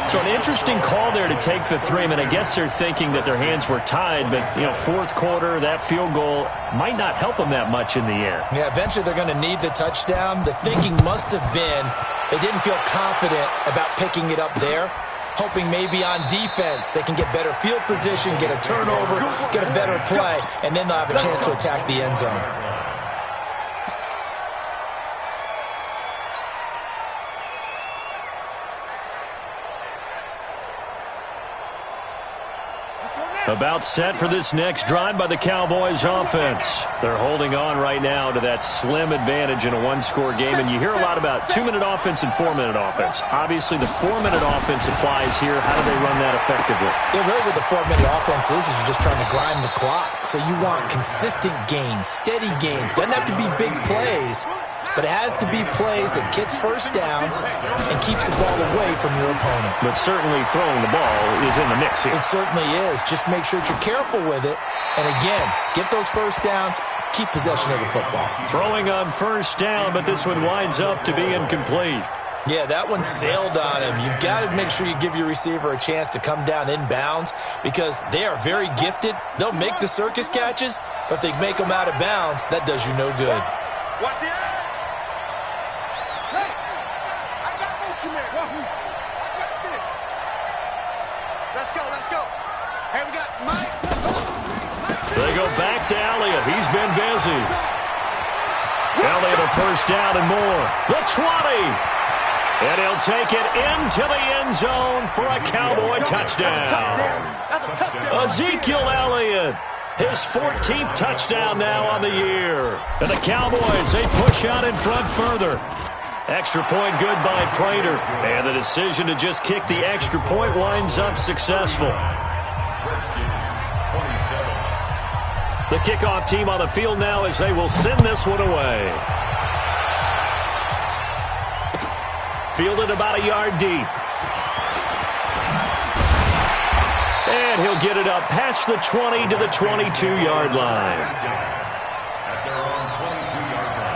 So an interesting call there to take the 3. I mean, I guess they're thinking that their hands were tied, but, fourth quarter, that field goal might not help them that much in the end. Yeah, eventually they're going to need the touchdown. The thinking must have been they didn't feel confident about picking it up there, hoping maybe on defense they can get better field position, get a turnover, get a better play, and then they'll have a chance to attack the end zone. About set for this next drive by the Cowboys offense. They're holding on right now to that slim advantage in a 1-score game, and you hear a lot about 2-minute offense and 4-minute offense. Obviously, the 4-minute offense applies here. How do they run that effectively? Yeah, really what the 4-minute offense is you're just trying to grind the clock. So you want consistent gains, steady gains. Doesn't have to be big plays, but it has to be plays that gets first downs and keeps the ball away from your opponent. But certainly throwing the ball is in the mix here. It certainly is. Just make sure that you're careful with it. And again, get those first downs, keep possession of the football. Throwing on first down, but this one winds up to be incomplete. Yeah, that one sailed on him. You've got to make sure you give your receiver a chance to come down inbounds because they are very gifted. They'll make the circus catches, but if they make them out of bounds, that does you no good. Watch the eye. Hey, I got motion there. I got this. Let's go, let's go. Hey, we got Mike. They go back to Elliott. He's been busy. Elliott a first down and more. The 20. And he'll take it into the end zone for a Cowboy touchdown. That's a touchdown. Ezekiel Elliott, his 14th touchdown now on the year. And the Cowboys, they push out in front further. Extra point good by Prater. And the decision to just kick the extra point winds up successful. The kickoff team on the field now as they will send this one away. Fielded about a yard deep. And he'll get it up past the 20 to the 22-yard line. At their own 22-yard line.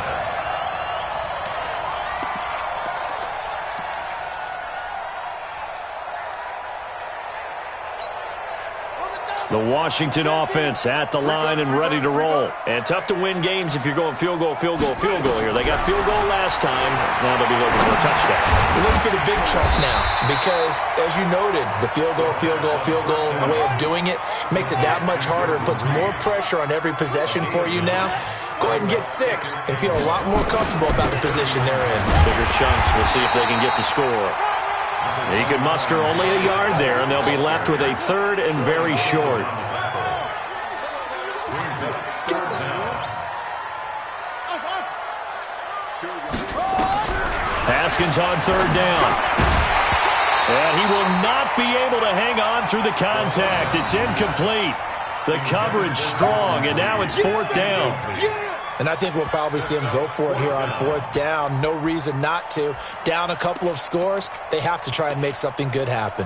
The Washington offense at the line and ready to roll. And tough to win games if you're going field goal, field goal, field goal here. They got field goal last time. Now they'll be looking for a touchdown. We're looking for the big chunk now because, as you noted, the field goal way of doing it makes it that much harder and puts more pressure on every possession for you now. Go ahead and get 6 and feel a lot more comfortable about the position they're in. Bigger chunks. We'll see if they can get the score. He can muster only a yard there, and they'll be left with a third and very short. Haskins on third down. And he will not be able to hang on through the contact. It's incomplete. The coverage strong, and now it's fourth down. And I think we'll probably see him go for it here on fourth down. No reason not to. Down a couple of scores, they have to try and make something good happen.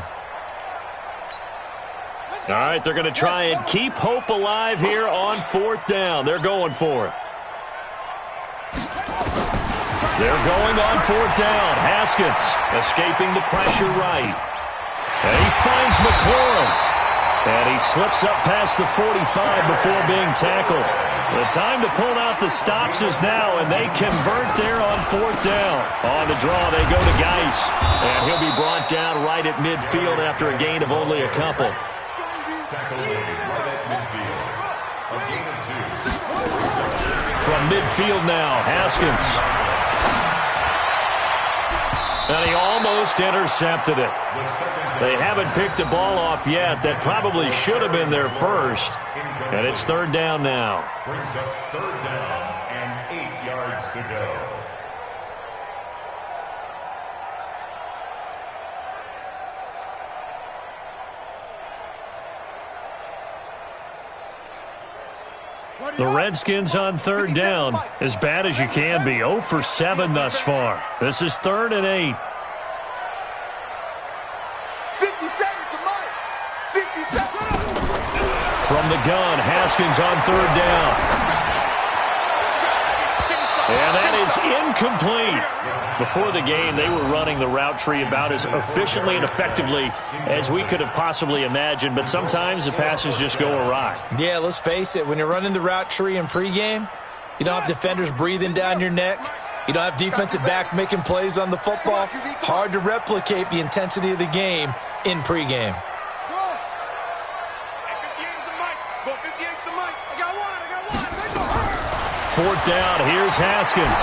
All right, they're going to try and keep hope alive here on fourth down. They're going for it. They're going on fourth down. Haskins escaping the pressure right. And he finds McLaurin. And he slips up past the 45 before being tackled. The time to pull out the stops is now, and they convert there on fourth down. On the draw, they go to Geis. And he'll be brought down right at midfield after a gain of only a couple. Tackle made right at midfield. A gain of 2. From midfield now, Haskins. And he almost intercepted it. They haven't picked a ball off yet. That probably should have been their first. And it's third down now. Brings up third down and 8 yards to go. The Redskins on third down, as bad as you can be. 0 for 7 thus far. This is third and 8. 50 seconds to Mike. 50 seconds. From the gun, Haskins on third down. And that is incomplete. Before the game, they were running the route tree about as efficiently and effectively as we could have possibly imagined, but sometimes the passes just go awry. Yeah, let's face it. When you're running the route tree in pregame, you don't have defenders breathing down your neck. You don't have defensive backs making plays on the football. Hard to replicate the intensity of the game in pregame. Fourth down, here's Haskins.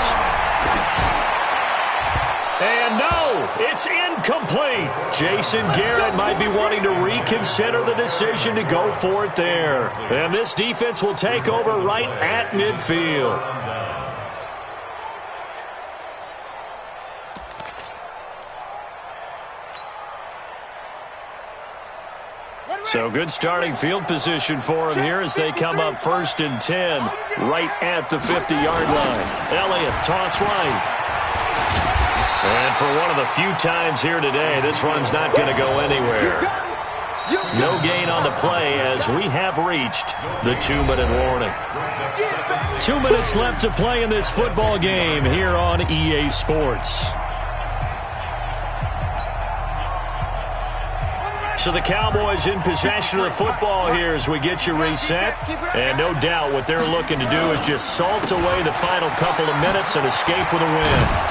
And no, it's incomplete. Jason Garrett might be wanting to reconsider the decision to go for it there. And this defense will take over right at midfield. So good starting field position for him here as they come up first and 10 right at the 50-yard line. Elliott, toss right. And for one of the few times here today, this run's not going to go anywhere. No gain on the play as we have reached the 2-minute warning. 2 minutes left to play in this football game here on EA Sports. So the Cowboys in possession of the football here as we get you reset. And no doubt what they're looking to do is just salt away the final couple of minutes and escape with a win.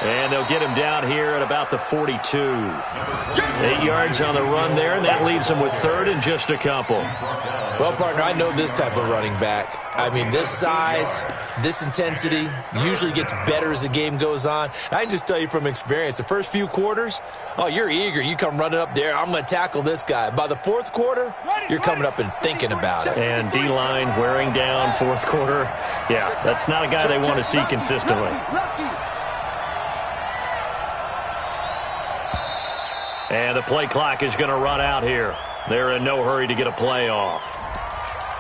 And they'll get him down here at about the 42. 8 yards on the run there, and that leaves them with third and just a couple. Well, partner, I know this type of running back. I mean, this size, this intensity usually gets better as the game goes on. I can just tell you from experience, the first few quarters, oh, you're eager. You come running up there, I'm going to tackle this guy. By the fourth quarter, you're coming up and thinking about it. And D-line wearing down fourth quarter. Yeah, that's not a guy they want to see consistently. And the play clock is going to run out here. They're in no hurry to get a play off.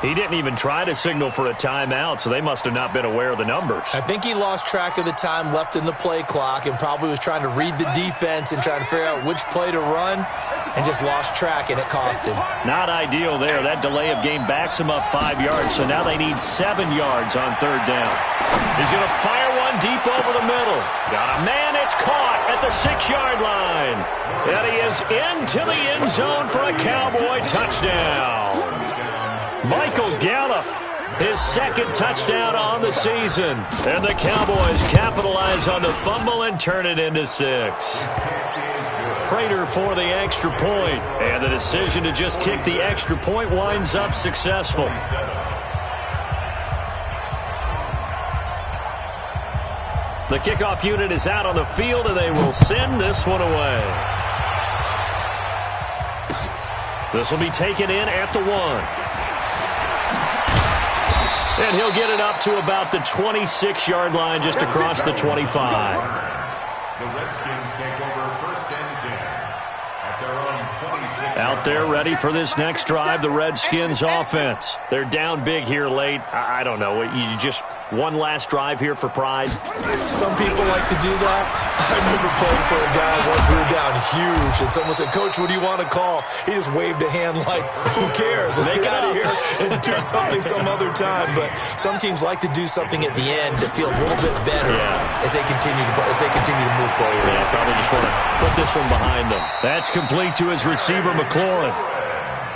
He didn't even try to signal for a timeout, so they must have not been aware of the numbers. I think he lost track of the time left in the play clock and probably was trying to read the defense and trying to figure out which play to run and just lost track, and it cost him. Not ideal there. That delay of game backs him up 5 yards, so now they need 7 yards on third down. He's going to fire one deep over the middle. Got a man. It's caught at the 6-yard line. And he is into the end zone for a Cowboy touchdown. Michael Gallup, his second touchdown on the season. And the Cowboys capitalize on the fumble and turn it into 6. Prater for the extra point. And the decision to just kick the extra point winds up successful. The kickoff unit is out on the field, and they will send this one away. This will be taken in at the 1. And he'll get it up to about the 26-yard line, just across the 25. The Redskins take over first and 10 at their own 26. Out there ready for this next drive, the Redskins offense. They're down big here late. I don't know. You just one last drive here for pride? Some people like to do that. I remember playing for a guy once we were down huge, and someone said, "Coach, what do you want to call?" He just waved a hand like, who cares? Let's get out of here and do something some other time. But some teams like to do something at the end to feel a little bit better as they continue to move forward. Yeah, probably just want to put this one behind them. That's complete to his receiver, McLaurin.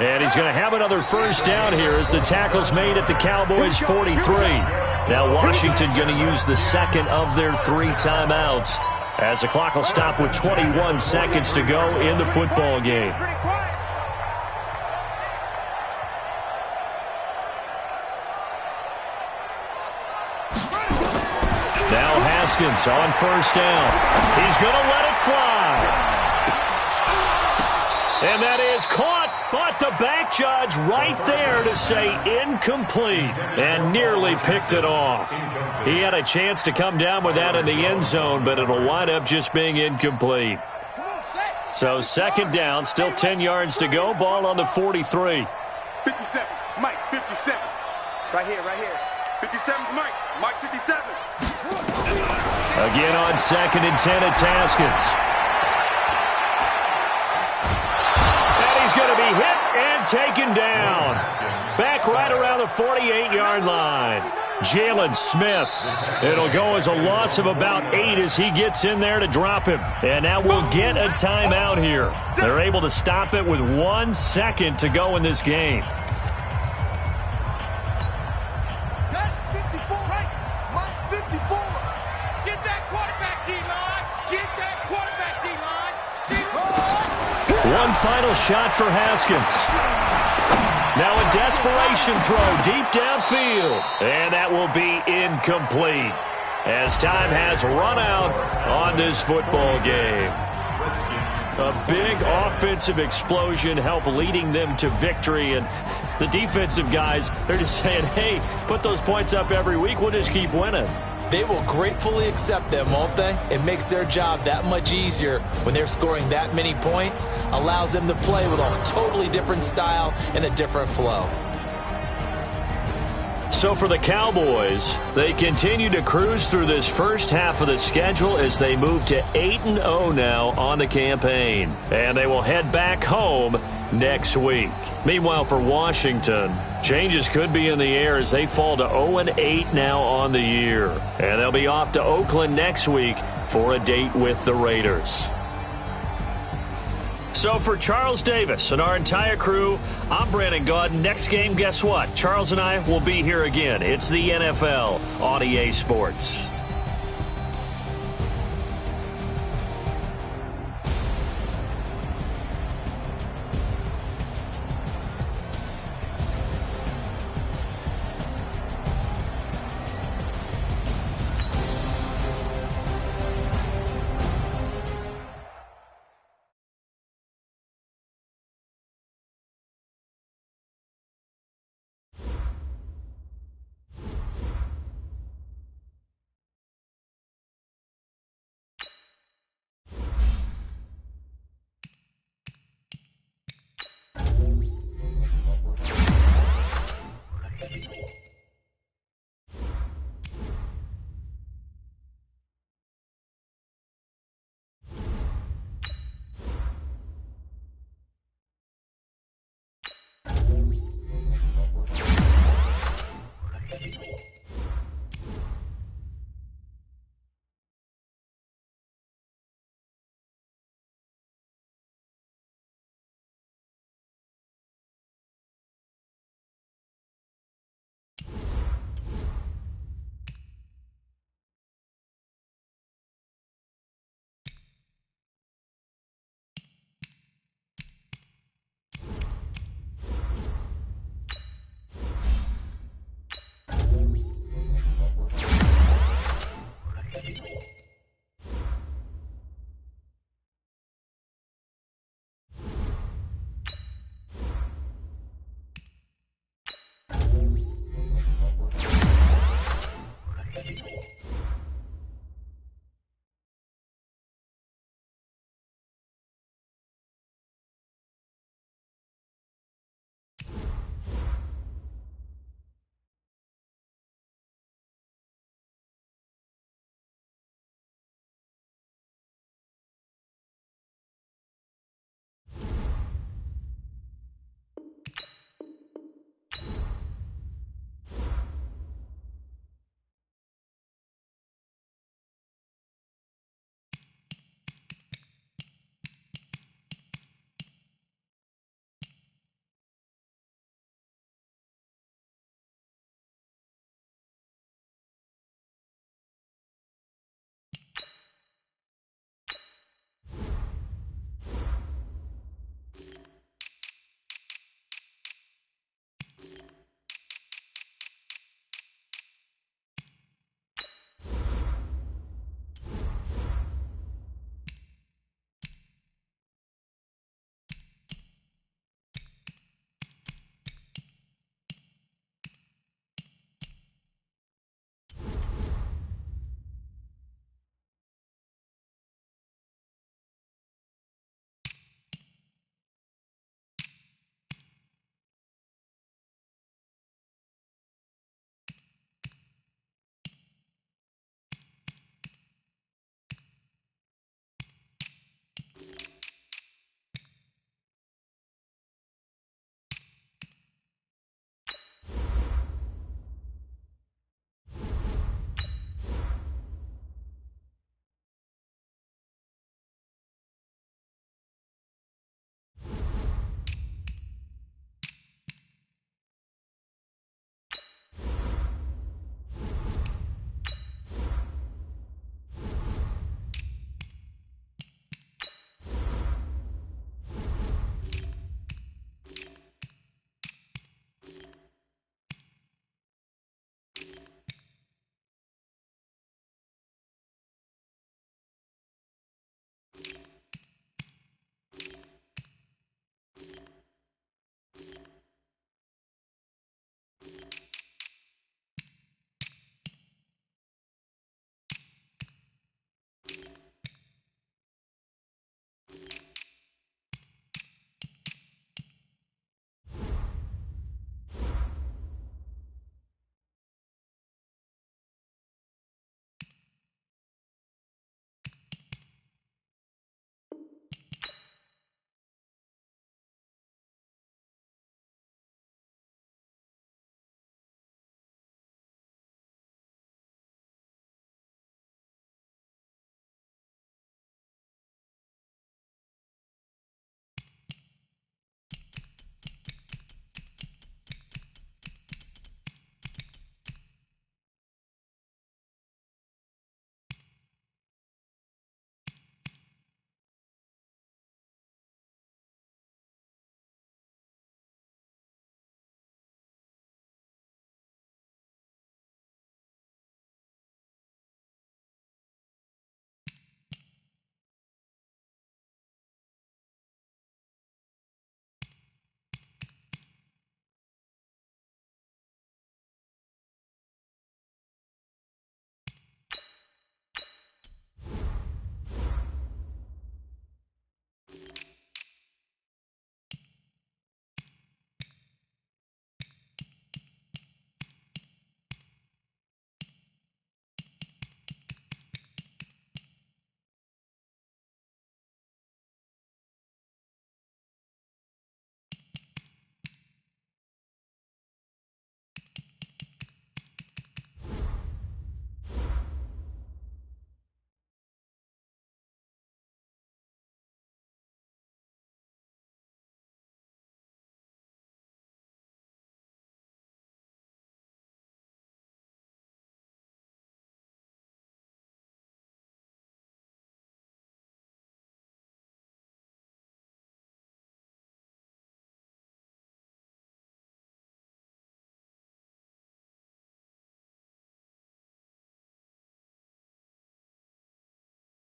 And he's going to have another first down here as the tackle's made at the Cowboys' 43. Now Washington going to use the second of their 3 timeouts as the clock will stop with 21 seconds to go in the football game. Now Haskins on first down. He's going to let it fly. And that is caught, but the back judge right there to say incomplete and nearly picked it off. He had a chance to come down with that in the end zone, but it'll wind up just being incomplete. So second down, still 10 yards to go, ball on the 43. 57, Mike, 57. Right here, right here. 57, Mike, 57. Again on second and 10, it's Haskins. He's going to be hit and taken down. Back right around the 48-yard line. Jalen Smith. It'll go as a loss of about 8 as he gets in there to drop him. And now we'll get a timeout here. They're able to stop it with 1 second to go in this game. One final shot for Haskins. Now a desperation throw deep downfield. And that will be incomplete as time has run out on this football game. A big offensive explosion helped leading them to victory. And the defensive guys, they're just saying, hey, put those points up every week. We'll just keep winning. They will gratefully accept them, won't they? It makes their job that much easier when they're scoring that many points. Allows them to play with a totally different style and a different flow. So for the Cowboys, they continue to cruise through this first half of the schedule as they move to 8-0 now on the campaign. And they will head back home next week. Meanwhile, for Washington, changes could be in the air as they fall to 0-8 now on the year. And they'll be off to Oakland next week for a date with the Raiders. So for Charles Davis and our entire crew, I'm Brandon Gaudin. Next game, guess what? Charles and I will be here again. It's the NFL on EA Sports.